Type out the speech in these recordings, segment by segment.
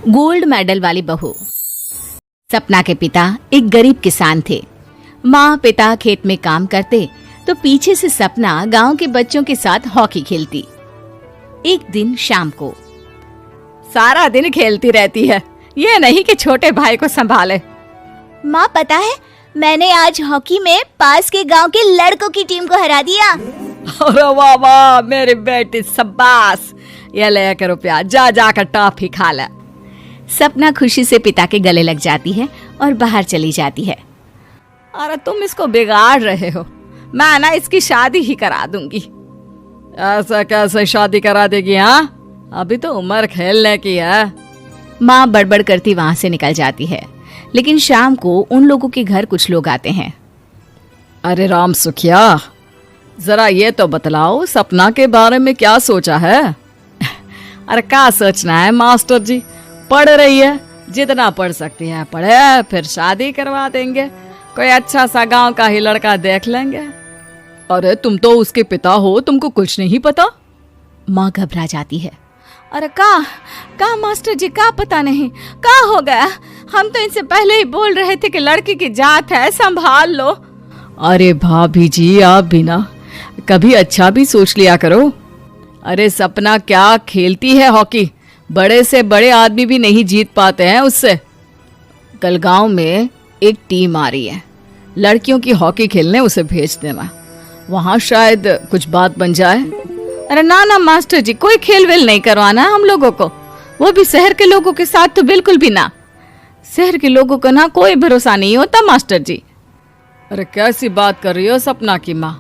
Gold medal वाली बहू। सपना के पिता एक गरीब किसान थे। माँ पिता खेत में काम करते तो पीछे से सपना गांव के बच्चों के साथ हॉकी खेलती। एक दिन शाम को, सारा दिन खेलती रहती है, ये नहीं कि छोटे भाई को संभाले। माँ पता है, मैंने आज हॉकी में पास के गांव के लड़कों की टीम को हरा दिया। अरे वाह वाह मेरी बेटी, शाबाश। ये लेकर रुपया, जा जाकर टॉफी खा ले। सपना खुशी से पिता के गले लग जाती है और बाहर चली जाती है। अरे तुम इसको बिगाड़ रहे हो, मैं ना इसकी शादी ही करा दूंगी। ऐसा कैसे शादी करा देगी? हाँ, अभी तो उम्र खेलने की है। माँ बड़बड़ करती वहां से निकल जाती है। लेकिन शाम को उन लोगों के घर कुछ लोग आते हैं। अरे राम सुखिया, जरा ये तो बतलाओ, सपना के बारे में क्या सोचा है? अरे क्या सोचना है मास्टर जी, पढ़ रही है, जितना पढ़ सकती है पढ़े, फिर शादी करवा देंगे, कोई अच्छा सा गांव का ही लड़का देख लेंगे। अरे तुम तो उसके पिता हो, तुमको कुछ नहीं पता? माँ घबरा जाती है। अरे का मास्टर जी, का पता नहीं, का हो गया? हम तो इनसे पहले ही बोल रहे थे कि लड़की की जात है, संभाल लो। अरे भाभी जी, आप भी ना कभी अच्छा भी सोच लिया करो। अरे सपना क्या खेलती है हॉकी, बड़े से बड़े आदमी भी नहीं जीत पाते हैं उससे। कल गांव में एक टीम आ रही है, लड़कियों की हॉकी खेलने उसे भेज देना, वहां शायद कुछ बात बन जाए। अरे ना मास्टर जी, कोई खेल वेल नहीं करवाना हम लोगों को, वो भी शहर के लोगों के साथ तो बिल्कुल भी ना। शहर के लोगों को ना कोई भरोसा नहीं होता मास्टर जी। अरे कैसी बात कर रही हो सपना की माँ,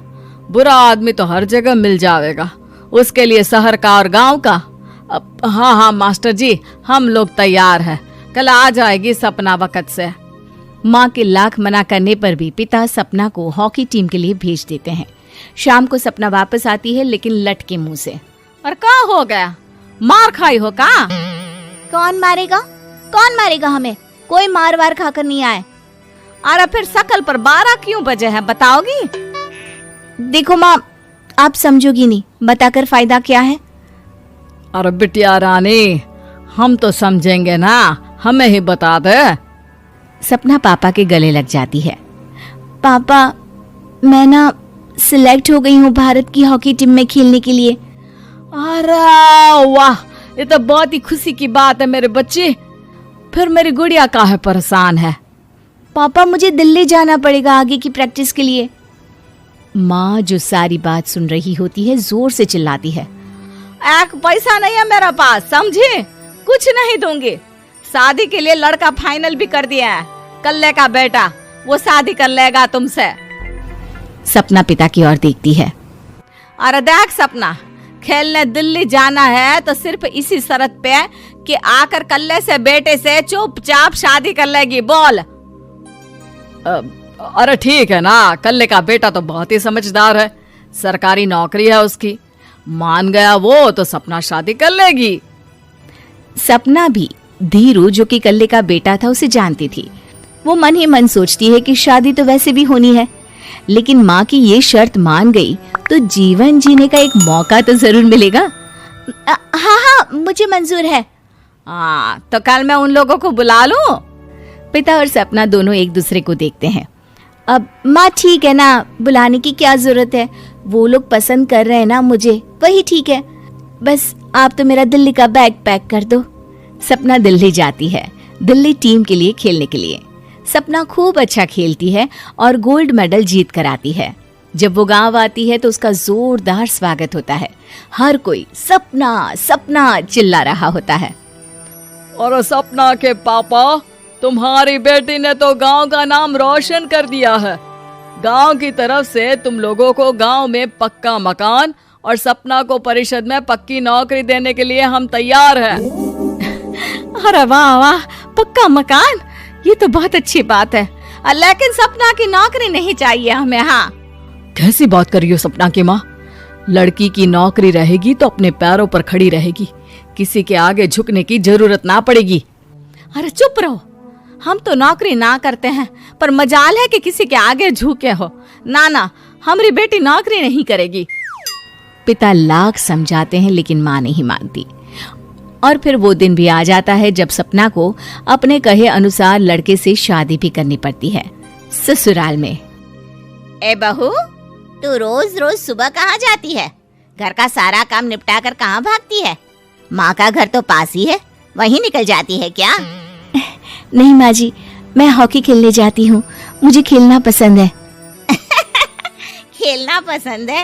बुरा आदमी तो हर जगह मिल जाएगा, उसके लिए शहर का और गांव का। हाँ मास्टर जी, हम लोग तैयार हैं, कल आ जाएगी सपना वक्त से। माँ के लाख मना करने पर भी पिता सपना को हॉकी टीम के लिए भेज देते हैं। शाम को सपना वापस आती है, लेकिन लट के मुंह से। और क्या हो गया, मार खाई हो का? कौन मारेगा हमें? कोई मार वार खाकर नहीं आए। अरे फिर शकल पर 12 क्यों बजे हैं, बताओगी? देखो माँ, आप समझोगी नहीं, बताकर फायदा क्या है? अरे बिटिया रानी, हम तो समझेंगे ना, हमें ही बता दे। सपना पापा के गले लग जाती है। पापा, मैं ना सिलेक्ट हो गई हूँ भारत की हॉकी टीम में खेलने के लिए। अरे वाह, ये तो बहुत ही खुशी की बात है मेरे बच्चे। फिर मेरी गुड़िया काहे परेशान है? पापा, मुझे दिल्ली जाना पड़ेगा आगे की प्रैक्टिस के लिए। माँ जो सारी बात सुन रही होती है, जोर से चिल्लाती है। एक पैसा नहीं है मेरा पास, समझी? कुछ नहीं दूंगी। शादी के लिए लड़का फाइनल भी कर दिया है, कल्ले का बेटा, वो शादी कर लेगा तुमसे। सपना पिता की ओर देखती है। अरे देख सपना, खेलने दिल्ली जाना है तो सिर्फ इसी शर्त पे कि आकर कल्ले से बेटे से चुपचाप शादी कर लेगी, बोल। अरे ठीक है ना, कल्ले का बेटा तो बहुत ही समझदार है, सरकारी नौकरी है उसकी, मान गया वो तो सपना शादी कर लेगी। सपना भी धीरू, जो कि कल्ले का बेटा था, उसे जानती थी। वो मन ही मन सोचती है कि शादी तो वैसे भी होनी है, लेकिन माँ की ये शर्त मान गई तो जीवन जीने का एक मौका तो जरूर मिलेगा। हाँ, मुझे मंजूर है। हाँ, तो कल मैं उन लोगों को बुला लूं? पिता और सपना दोनों एक दूसरे को देखते हैं। अब माँ ठीक है ना, बुलाने की क्या जरूरत है, वो लोग पसंद कर रहे हैं ना मुझे, वही ठीक है। बस आप तो मेरा दिल्ली का बैग पैक कर दो। सपना दिल्ली जाती है, दिल्ली टीम के लिए खेलने के लिए। सपना खूब अच्छा खेलती है और गोल्ड मेडल जीत कर आती है। जब वो गांव आती है तो उसका जोरदार स्वागत होता है। हर कोई सपना सपना चिल्ला रहा होता है। और सपना के पापा, तुम्हारी बेटी ने तो गांव का नाम रोशन कर दिया है। गांव की तरफ से तुम लोगों को गांव में पक्का मकान और सपना को परिषद में पक्की नौकरी देने के लिए हम तैयार हैं। अरे वाह वाह, पक्का मकान, ये तो बहुत अच्छी बात है, लेकिन सपना की नौकरी नहीं चाहिए हमें। हाँ, कैसी बात कर रही हो सपना की माँ? लड़की की नौकरी रहेगी तो अपने पैरों पर खड़ी रहेगी, किसी के आगे झुकने की जरूरत ना पड़ेगी। अरे चुप रहो, हम तो नौकरी ना करते हैं, पर मजाल है कि किसी के आगे झुके हो। ना, हमारी बेटी नौकरी नहीं करेगी। पिता लाख समझाते हैं, लेकिन माँ नहीं मानती। और फिर वो दिन भी आ जाता है जब सपना को अपने कहे अनुसार लड़के से शादी भी करनी पड़ती है। ससुराल में ए बहू, तू रोज रोज सुबह कहाँ जाती है? घर का सारा काम निपटा कर कहाँ भागती है? माँ का घर तो पास ही है, वहीं निकल जाती है क्या? नहीं माँ जी, मैं हॉकी खेलने जाती हूँ, मुझे खेलना पसंद है। खेलना पसंद है?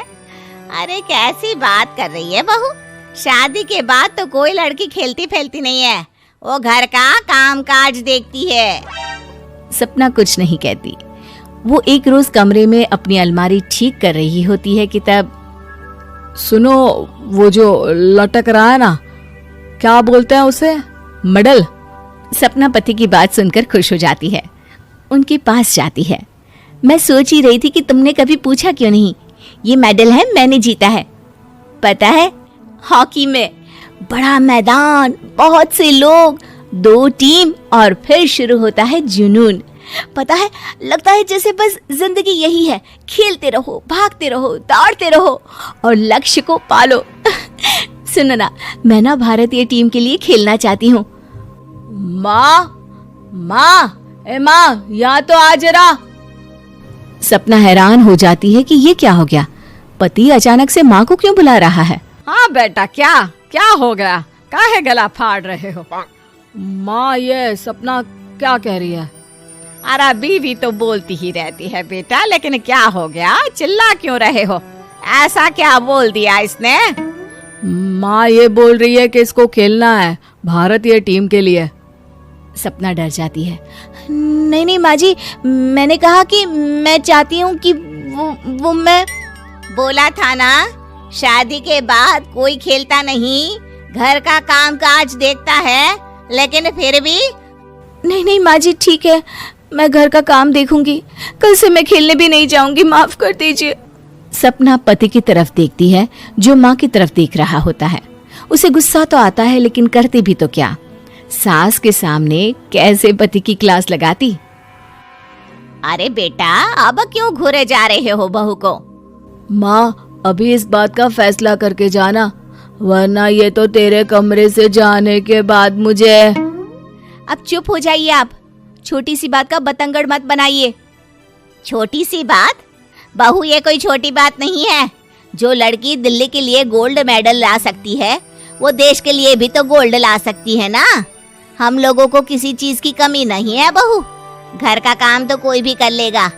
अरे कैसी बात कर रही है बहू, शादी के बाद तो कोई लड़की खेलती फैलती नहीं है, वो घर का काम काज देखती है। सपना कुछ नहीं कहती। वो एक रोज कमरे में अपनी अलमारी ठीक कर रही होती है कि तब सुनो, वो जो लटक रहा है ना, क्या बोलते हैं उसे? मेडल। सपना पति की बात सुनकर खुश हो जाती है, उनके पास जाती है। मैं सोच ही रही थी कि तुमने कभी पूछा क्यों नहीं। ये मेडल है, मैंने जीता है, पता है? हॉकी में बड़ा मैदान, बहुत से लोग, 2 टीम और फिर शुरू होता है जुनून। पता है, लगता है जैसे बस जिंदगी यही है, खेलते रहो, भागते रहो, दौड़ते रहो और लक्ष्य को पालो। सुनो ना, मैं ना भारतीय टीम के लिए खेलना चाहती हूँ। माँ, यहाँ तो आ जरा। सपना हैरान हो जाती है कि ये क्या हो गया, पति अचानक से माँ को क्यों बुला रहा है। हाँ बेटा, क्या हो गया? काहे गला फाड़ रहे हो? माँ, ये सपना क्या कह रही है? अरे बीवी तो बोलती ही रहती है बेटा, लेकिन क्या हो गया, चिल्ला क्यों रहे हो? ऐसा क्या बोल दिया इसने? माँ ये बोल रही है कि इसको खेलना है भारतीय टीम के लिए। सपना डर जाती है। नहीं माँ जी, मैंने कहा कि मैं चाहती हूँ कि वो मैं बोला था ना, शादी के बाद कोई खेलता नहीं, घर का काम काज देखता है, लेकिन फिर भी। नहीं माँ जी, ठीक है, मैं घर का काम देखूंगी, कल से मैं खेलने भी नहीं जाऊंगी, माफ कर दीजिए। सपना पति की तरफ देखती है जो माँ की तरफ देख रहा होता है। उसे गुस्सा तो आता है, लेकिन करती भी तो क्या, सास के सामने कैसे पति की क्लास लगाती। अरे बेटा, अब क्यों घूरे जा रहे हो बहू को? माँ, अभी इस बात का फैसला करके जाना, वरना ये तो तेरे कमरे से जाने के बाद मुझे। अब चुप हो जाइए आप, छोटी सी बात का बतंगड़ मत बनाइए। छोटी सी बात? बहू, ये कोई छोटी बात नहीं है। जो लड़की दिल्ली के लिए गोल्ड मेडल ला सकती है, वो देश के लिए भी तो गोल्ड ला सकती है ना। हम लोगों को किसी चीज की कमी नहीं है बहू, घर का काम तो कोई भी कर लेगा,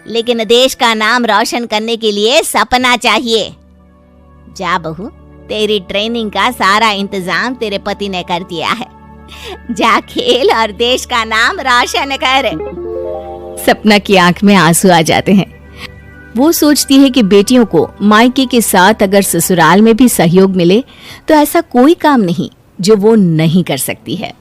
लेकिन देश का नाम रोशन करने के लिए सपना चाहिए। जा बहू, तेरी ट्रेनिंग का सारा इंतजाम तेरे पति ने कर दिया है, जा खेल और देश का नाम रोशन कर। सपना की आंख में आंसू आ जाते हैं। वो सोचती है कि बेटियों को मायके के साथ अगर ससुराल में भी सहयोग मिले तो ऐसा कोई काम नहीं जो वो नहीं कर सकती है।